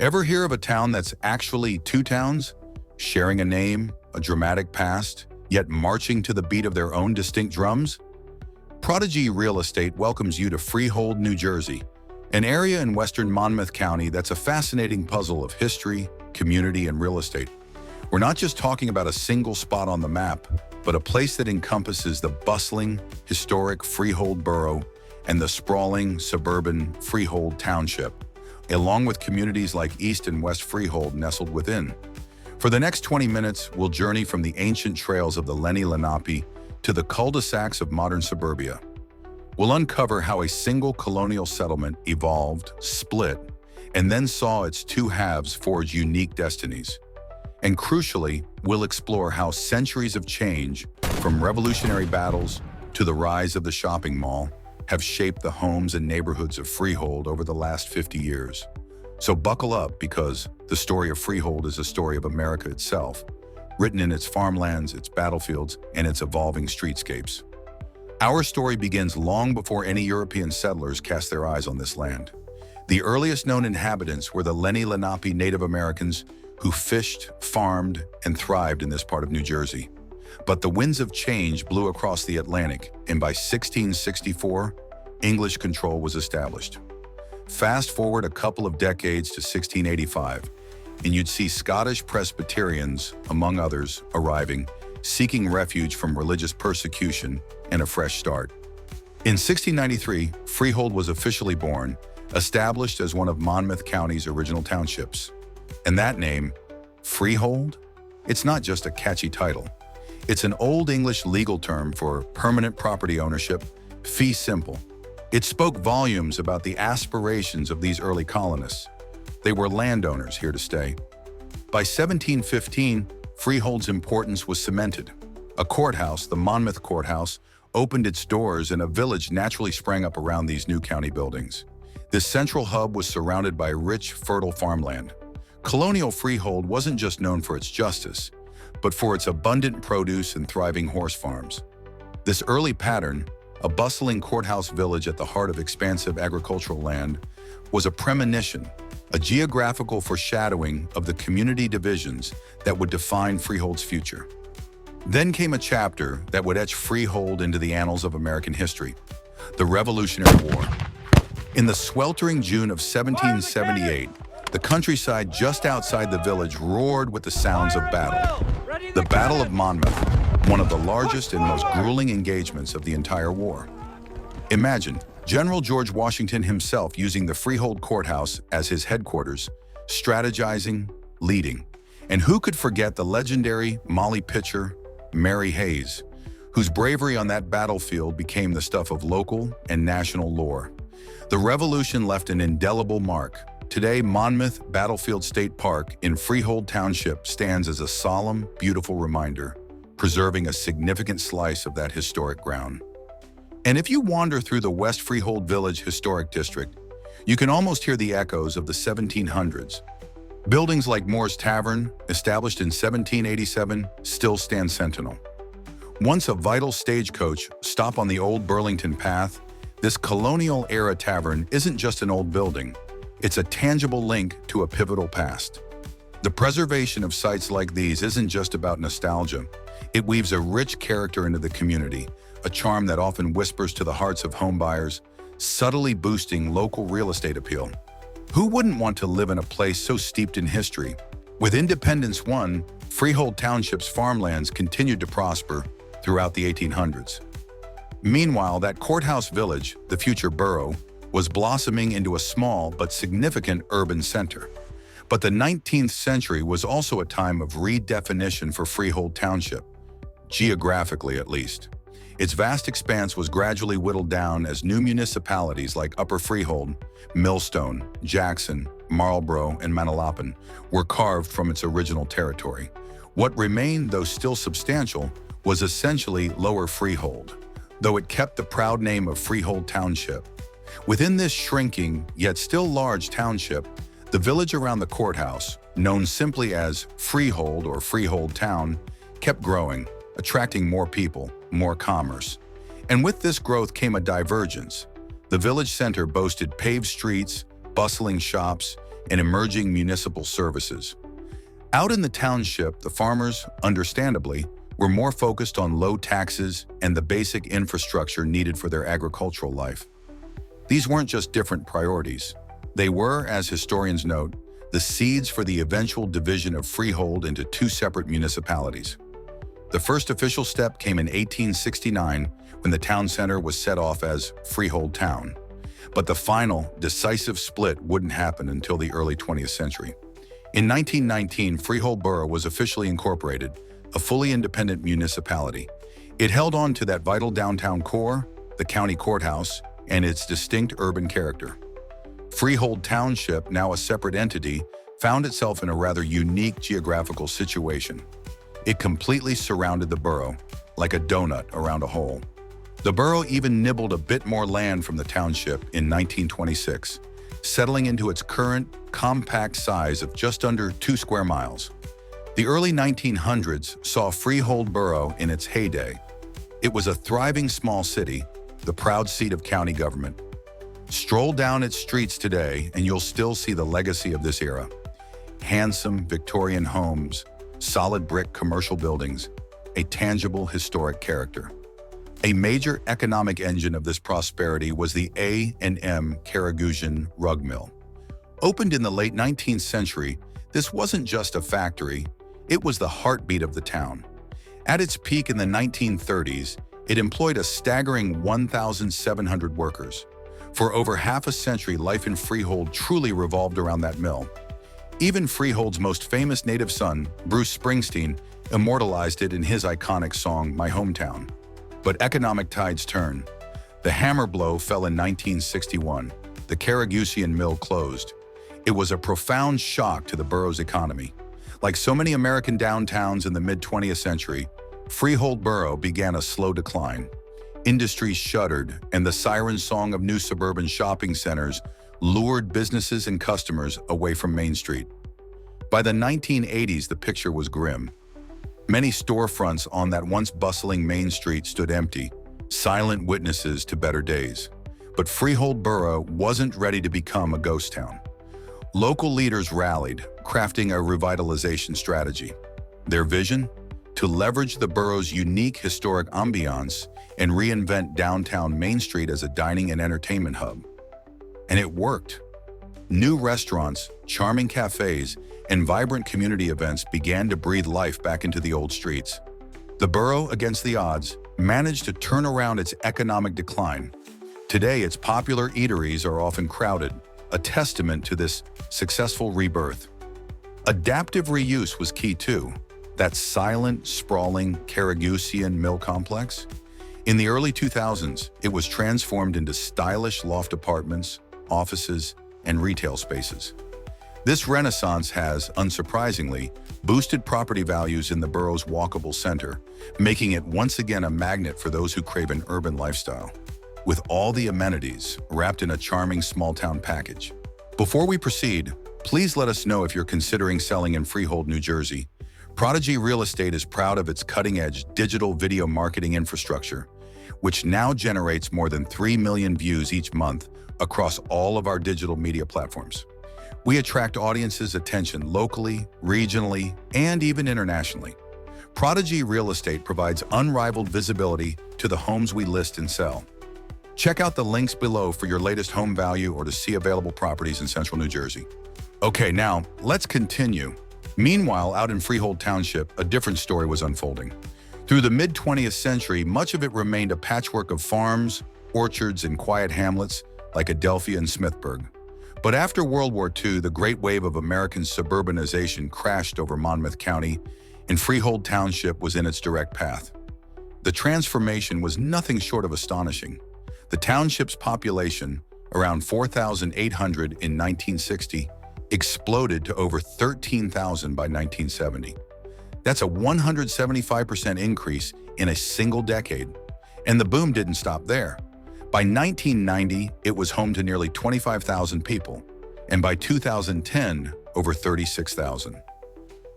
Ever hear of a town that's actually two towns, sharing a name, a dramatic past, yet marching to the beat of their own distinct drums? Prodigy Real Estate welcomes you to Freehold, New Jersey, an area in western Monmouth County that's a fascinating puzzle of history, community, and real estate. We're not just talking about a single spot on the map, but a place that encompasses the bustling, historic Freehold Borough and the sprawling, suburban Freehold Township, along with communities like East and West Freehold nestled within. For the next 20 minutes, we'll journey from the ancient trails of the Lenni Lenape to the cul-de-sacs of modern suburbia. We'll uncover how a single colonial settlement evolved, split, and then saw its two halves forge unique destinies. And crucially, we'll explore how centuries of change, from revolutionary battles to the rise of the shopping mall, have shaped the homes and neighborhoods of Freehold over the last 50 years. So buckle up, because the story of Freehold is a story of America itself, written in its farmlands, its battlefields, and its evolving streetscapes. Our story begins long before any European settlers cast their eyes on this land. The earliest known inhabitants were the Lenni Lenape Native Americans who fished, farmed, and thrived in this part of New Jersey. But the winds of change blew across the Atlantic, and by 1664, English control was established. Fast forward a couple of decades to 1685, and you'd see Scottish Presbyterians, among others, arriving, seeking refuge from religious persecution and a fresh start. In 1693, Freehold was officially born, established as one of Monmouth County's original townships. And that name, Freehold, it's not just a catchy title. It's an Old English legal term for permanent property ownership, fee simple. It spoke volumes about the aspirations of these early colonists. They were landowners here to stay. By 1715, Freehold's importance was cemented. A courthouse, the Monmouth Courthouse, opened its doors, and a village naturally sprang up around these new county buildings. This central hub was surrounded by rich, fertile farmland. Colonial Freehold wasn't just known for its justice, but for its abundant produce and thriving horse farms. This early pattern, a bustling courthouse village at the heart of expansive agricultural land, was a premonition, a geographical foreshadowing of the community divisions that would define Freehold's future. Then came a chapter that would etch Freehold into the annals of American history: the Revolutionary War. In the sweltering June of 1778, the countryside just outside the village roared with the sounds of battle. The Battle of Monmouth, one of the largest and most grueling engagements of the entire war. Imagine General George Washington himself using the Freehold Courthouse as his headquarters, strategizing, leading. And who could forget the legendary Molly pitcher, Mary Hayes, whose bravery on that battlefield became the stuff of local and national lore. The Revolution left an indelible mark. Today, Monmouth Battlefield State Park in Freehold Township stands as a solemn, beautiful reminder, preserving a significant slice of that historic ground. And if you wander through the West Freehold Village Historic District, you can almost hear the echoes of the 1700s. Buildings like Moore's Tavern, established in 1787, still stand sentinel. Once a vital stagecoach stop on the old Burlington Path, this colonial-era tavern isn't just an old building. It's a tangible link to a pivotal past. The preservation of sites like these isn't just about nostalgia. It weaves a rich character into the community, a charm that often whispers to the hearts of homebuyers, subtly boosting local real estate appeal. Who wouldn't want to live in a place so steeped in history? With independence won, Freehold Township's farmlands continued to prosper throughout the 1800s. Meanwhile, that courthouse village, the future borough, was blossoming into a small but significant urban center. But the 19th century was also a time of redefinition for Freehold Township, geographically at least. Its vast expanse was gradually whittled down as new municipalities like Upper Freehold, Millstone, Jackson, Marlborough, and Manalapan were carved from its original territory. What remained, though still substantial, was essentially Lower Freehold, though it kept the proud name of Freehold Township. Within this shrinking, yet still large township, the village around the courthouse, known simply as Freehold or Freehold Town, kept growing, attracting more people, more commerce. And with this growth came a divergence. The village center boasted paved streets, bustling shops, and emerging municipal services. Out in the township, the farmers, understandably, were more focused on low taxes and the basic infrastructure needed for their agricultural life. These weren't just different priorities. They were, as historians note, the seeds for the eventual division of Freehold into two separate municipalities. The first official step came in 1869 when the town center was set off as Freehold Town. But the final, decisive split wouldn't happen until the early 20th century. In 1919, Freehold Borough was officially incorporated, a fully independent municipality. It held on to that vital downtown core, the county courthouse, and its distinct urban character. Freehold Township, now a separate entity, found itself in a rather unique geographical situation. It completely surrounded the borough, like a donut around a hole. The borough even nibbled a bit more land from the township in 1926, settling into its current, compact size of just under 2 square miles. The early 1900s saw Freehold Borough in its heyday. It was a thriving small city, the proud seat of county government. Stroll down its streets today and you'll still see the legacy of this era. Handsome Victorian homes, solid brick commercial buildings, a tangible historic character. A major economic engine of this prosperity was the A&M Carragousian rug mill. Opened in the late 19th century, this wasn't just a factory, it was the heartbeat of the town. At its peak in the 1930s, it employed a staggering 1,700 workers. For over half a century, life in Freehold truly revolved around that mill. Even Freehold's most famous native son, Bruce Springsteen, immortalized it in his iconic song, My Hometown. But economic tides turn. The hammer blow fell in 1961. The Carragousian mill closed. It was a profound shock to the borough's economy. Like so many American downtowns in the mid-20th century, Freehold Borough began a slow decline. Industries shuttered, and the siren song of new suburban shopping centers lured businesses and customers away from Main Street. By the 1980s, the picture was grim. Many storefronts on that once bustling Main Street stood empty, silent witnesses to better days. But Freehold Borough wasn't ready to become a ghost town. Local leaders rallied, crafting a revitalization strategy. Their vision? To leverage the borough's unique historic ambiance and reinvent downtown Main Street as a dining and entertainment hub. And it worked. New restaurants, charming cafes, and vibrant community events began to breathe life back into the old streets. The borough, against the odds, managed to turn around its economic decline. Today, its popular eateries are often crowded, a testament to this successful rebirth. Adaptive reuse was key too. That silent, sprawling Carragousian mill complex? In the early 2000s, it was transformed into stylish loft apartments, offices, and retail spaces. This renaissance has, unsurprisingly, boosted property values in the borough's walkable center, making it once again a magnet for those who crave an urban lifestyle, with all the amenities wrapped in a charming small-town package. Before we proceed, please let us know if you're considering selling in Freehold, New Jersey. Prodigy Real Estate is proud of its cutting-edge digital video marketing infrastructure, which now generates more than 3 million views each month across all of our digital media platforms. We attract audiences' attention locally, regionally, and even internationally. Prodigy Real Estate provides unrivaled visibility to the homes we list and sell. Check out the links below for your latest home value or to see available properties in central New Jersey. Okay, now let's continue. Meanwhile, out in Freehold Township, a different story was unfolding. Through the mid-20th century, much of it remained a patchwork of farms, orchards, and quiet hamlets like Adelphia and Smithburg. But after World War II, the great wave of American suburbanization crashed over Monmouth County, and Freehold Township was in its direct path. The transformation was nothing short of astonishing. The township's population, around 4,800 in 1960, exploded to over 13,000 by 1970. That's a 175% increase in a single decade. And the boom didn't stop there. By 1990, it was home to nearly 25,000 people, and by 2010, over 36,000.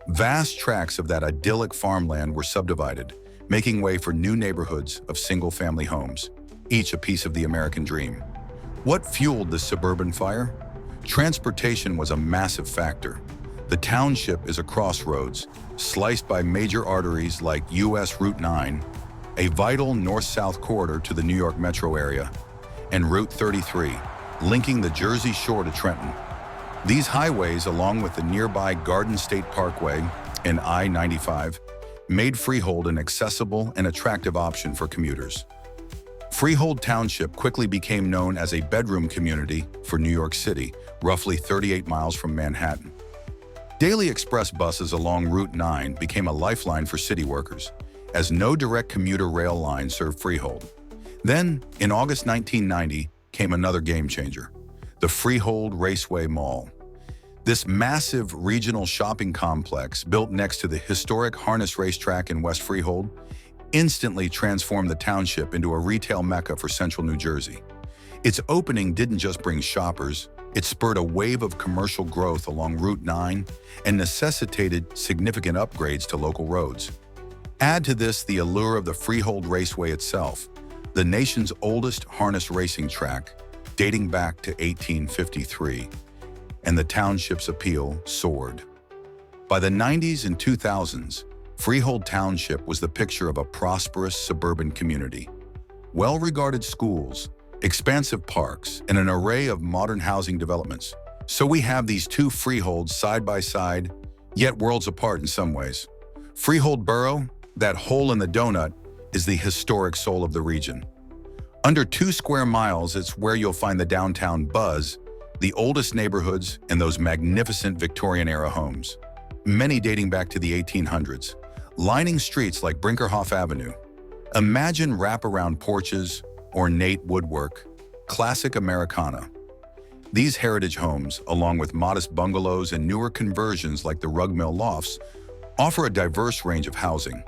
Vast tracts of that idyllic farmland were subdivided, making way for new neighborhoods of single-family homes, each a piece of the American dream. What fueled the suburban fire? Transportation was a massive factor. The township is a crossroads, sliced by major arteries like US Route 9, a vital north-south corridor to the New York metro area, and Route 33, linking the Jersey Shore to Trenton. These highways, along with the nearby Garden State Parkway and I-95, made Freehold an accessible and attractive option for commuters. Freehold Township quickly became known as a bedroom community for New York City, roughly 38 miles from Manhattan. Daily express buses along Route 9 became a lifeline for city workers, as no direct commuter rail line served Freehold. Then, in August 1990, came another game-changer, the Freehold Raceway Mall. This massive regional shopping complex, built next to the historic harness racetrack in West Freehold, instantly transformed the township into a retail mecca for central New Jersey. Its opening didn't just bring shoppers, it spurred a wave of commercial growth along Route 9 and necessitated significant upgrades to local roads. Add to this the allure of the Freehold Raceway itself, the nation's oldest harness racing track, dating back to 1853, and the township's appeal soared. By the 90s and 2000s, Freehold Township was the picture of a prosperous suburban community. Well-regarded schools, expansive parks, and an array of modern housing developments. So we have these two Freeholds side by side, yet worlds apart in some ways. Freehold Borough, that hole in the donut, is the historic soul of the region. Under 2 square miles, it's where you'll find the downtown buzz, the oldest neighborhoods, and those magnificent Victorian-era homes, many dating back to the 1800s, lining streets like Brinkerhoff Avenue. Imagine wraparound porches, ornate woodwork, classic Americana. These heritage homes, along with modest bungalows and newer conversions like the Rug Mill Lofts, offer a diverse range of housing.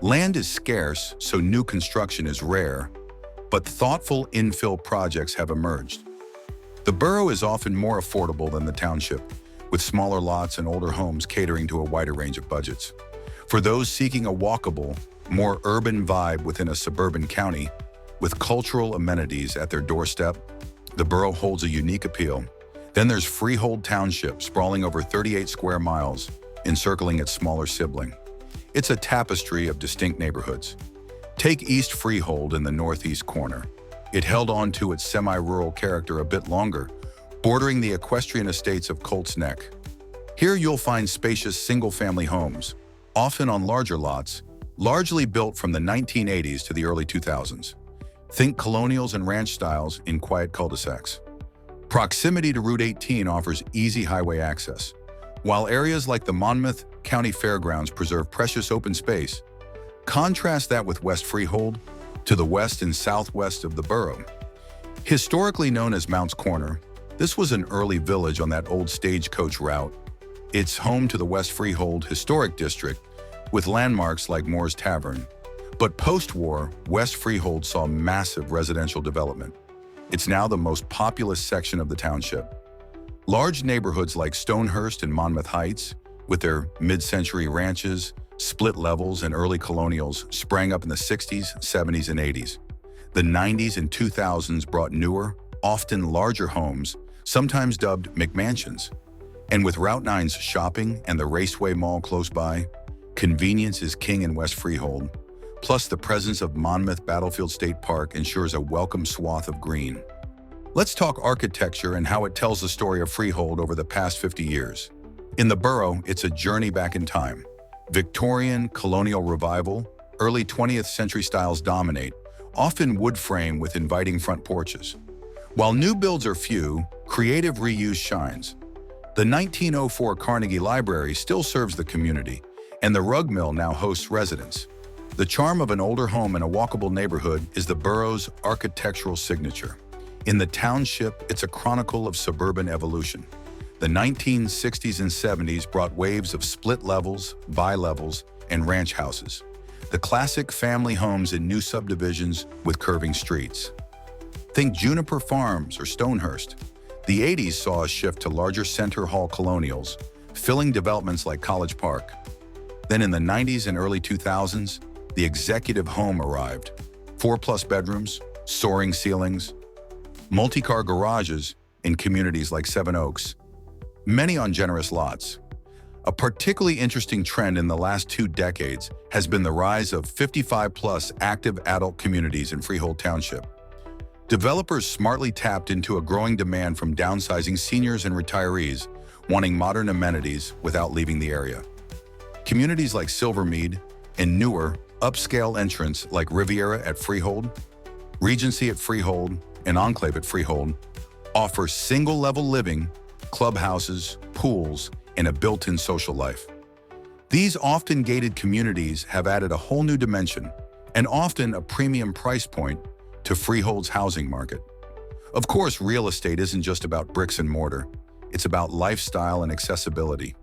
Land is scarce, so new construction is rare, but thoughtful infill projects have emerged. The borough is often more affordable than the township, with smaller lots and older homes catering to a wider range of budgets. For those seeking a walkable, more urban vibe within a suburban county, with cultural amenities at their doorstep, the borough holds a unique appeal. Then there's Freehold Township, sprawling over 38 square miles, encircling its smaller sibling. It's a tapestry of distinct neighborhoods. Take East Freehold in the northeast corner. It held on to its semi-rural character a bit longer, bordering the equestrian estates of Colts Neck. Here you'll find spacious single-family homes, often on larger lots, largely built from the 1980s to the early 2000s. Think colonials and ranch styles in quiet cul-de-sacs. Proximity to Route 18 offers easy highway access, while areas like the Monmouth County Fairgrounds preserve precious open space. Contrast that with West Freehold, to the west and southwest of the borough. Historically known as Mounts Corner, this was an early village on that old stagecoach route. It's home to the West Freehold Historic District, with landmarks like Moore's Tavern. But post-war, West Freehold saw massive residential development. It's now the most populous section of the township. Large neighborhoods like Stonehurst and Monmouth Heights, with their mid-century ranches, split levels, and early colonials, sprang up in the 60s, 70s, and 80s. The 90s and 2000s brought newer, often larger homes, sometimes dubbed McMansions. And with Route 9's shopping and the Raceway Mall close by, convenience is king in West Freehold. Plus, the presence of Monmouth Battlefield State Park ensures a welcome swath of green. Let's talk architecture and how it tells the story of Freehold over the past 50 years. In the borough, it's a journey back in time. Victorian, colonial revival, early 20th century styles dominate, often wood frame with inviting front porches. While new builds are few, creative reuse shines. The 1904 Carnegie Library still serves the community, and the Rug Mill now hosts residents. The charm of an older home in a walkable neighborhood is the borough's architectural signature. In the township, it's a chronicle of suburban evolution. The 1960s and 70s brought waves of split levels, bi-levels, and ranch houses. The classic family homes in new subdivisions with curving streets. Think Juniper Farms or Stonehurst. The 80s saw a shift to larger center hall colonials, filling developments like College Park. Then in the 90s and early 2000s, the executive home arrived. 4+ bedrooms, soaring ceilings, multi-car garages, in communities like Seven Oaks, many on generous lots. A particularly interesting trend in the last 2 decades has been the rise of 55-plus active adult communities in Freehold Township. Developers smartly tapped into a growing demand from downsizing seniors and retirees wanting modern amenities without leaving the area. Communities like Silvermead and newer, upscale entrants like Riviera at Freehold, Regency at Freehold, and Enclave at Freehold offer single-level living, clubhouses, pools, and a built-in social life. These often gated communities have added a whole new dimension and often a premium price point to Freehold's housing market. Of course, real estate isn't just about bricks and mortar. It's about lifestyle and accessibility.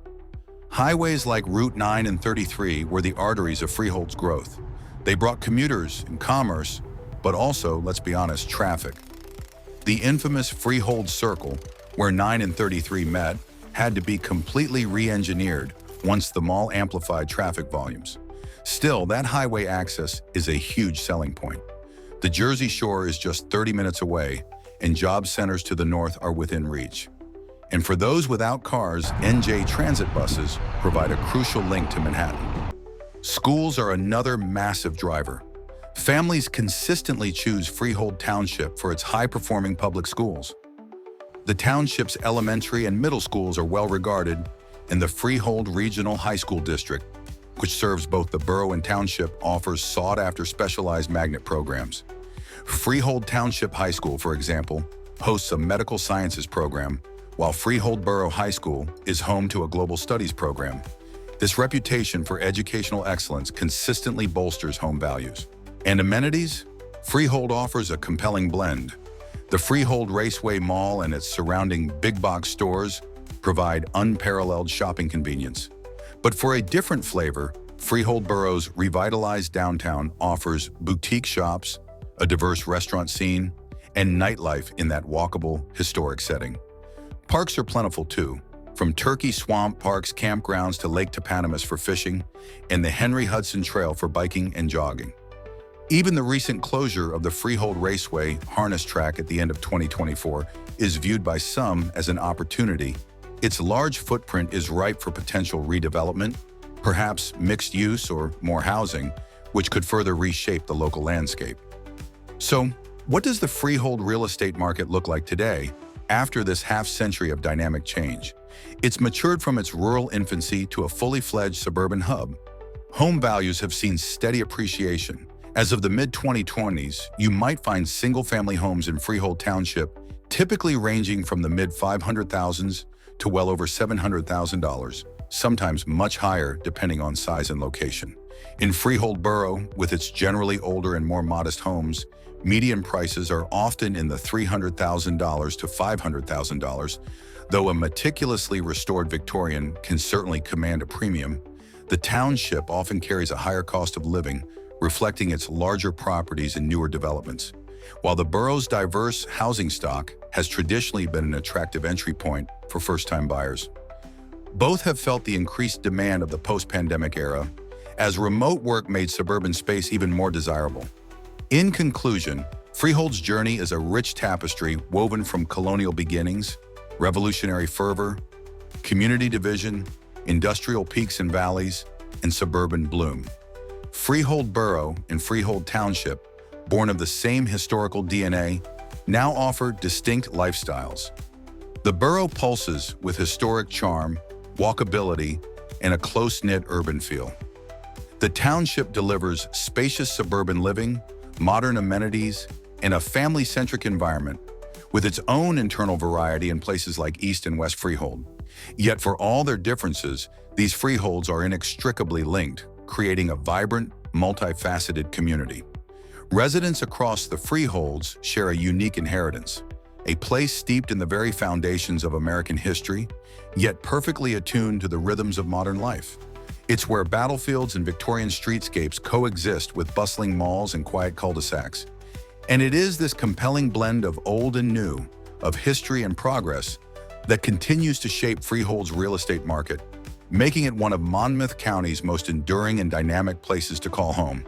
Highways like Route 9 and 33 were the arteries of Freehold's growth. They brought commuters and commerce, but also, let's be honest, traffic. The infamous Freehold Circle, where 9 and 33 met, had to be completely re-engineered once the mall amplified traffic volumes. Still, that highway access is a huge selling point. The Jersey Shore is just 30 minutes away, and job centers to the north are within reach. And for those without cars, NJ Transit buses provide a crucial link to Manhattan. Schools are another massive driver. Families consistently choose Freehold Township for its high-performing public schools. The township's elementary and middle schools are well regarded, and the Freehold Regional High School District, which serves both the borough and township, offers sought-after specialized magnet programs. Freehold Township High School, for example, hosts a medical sciences program, while Freehold Borough High School is home to a global studies program. This reputation for educational excellence consistently bolsters home values. And amenities? Freehold offers a compelling blend. The Freehold Raceway Mall and its surrounding big-box stores provide unparalleled shopping convenience. But for a different flavor, Freehold Borough's revitalized downtown offers boutique shops, a diverse restaurant scene, and nightlife in that walkable, historic setting. Parks are plentiful too, from Turkey Swamp Park's campgrounds to Lake Topanimus for fishing, and the Henry Hudson Trail for biking and jogging. Even the recent closure of the Freehold Raceway harness track at the end of 2024 is viewed by some as an opportunity. Its large footprint is ripe for potential redevelopment, perhaps mixed use or more housing, which could further reshape the local landscape. So, what does the Freehold real estate market look like today after this half-century of dynamic change? It's matured from its rural infancy to a fully fledged suburban hub. Home values have seen steady appreciation. As of the mid-2020s, you might find single-family homes in Freehold Township typically ranging from the mid-500,000s to well over $700,000, sometimes much higher depending on size and location. In Freehold Borough, with its generally older and more modest homes, median prices are often in the $300,000 to $500,000, though a meticulously restored Victorian can certainly command a premium. The township often carries a higher cost of living, reflecting its larger properties and newer developments. While the borough's diverse housing stock has traditionally been an attractive entry point for first-time buyers, both have felt the increased demand of the post-pandemic era, as remote work made suburban space even more desirable. In conclusion, Freehold's journey is a rich tapestry woven from colonial beginnings, revolutionary fervor, community division, industrial peaks and valleys, and suburban bloom. Freehold Borough and Freehold Township, born of the same historical DNA, now offer distinct lifestyles. The borough pulses with historic charm, walkability, and a close-knit urban feel. The township delivers spacious suburban living, modern amenities, and a family-centric environment, with its own internal variety in places like East and West Freehold. Yet for all their differences, these freeholds are inextricably linked, creating a vibrant, multifaceted community. Residents across the freeholds share a unique inheritance, a place steeped in the very foundations of American history, yet perfectly attuned to the rhythms of modern life. It's where battlefields and Victorian streetscapes coexist with bustling malls and quiet cul-de-sacs. And it is this compelling blend of old and new, of history and progress, that continues to shape Freehold's real estate market, making it one of Monmouth County's most enduring and dynamic places to call home.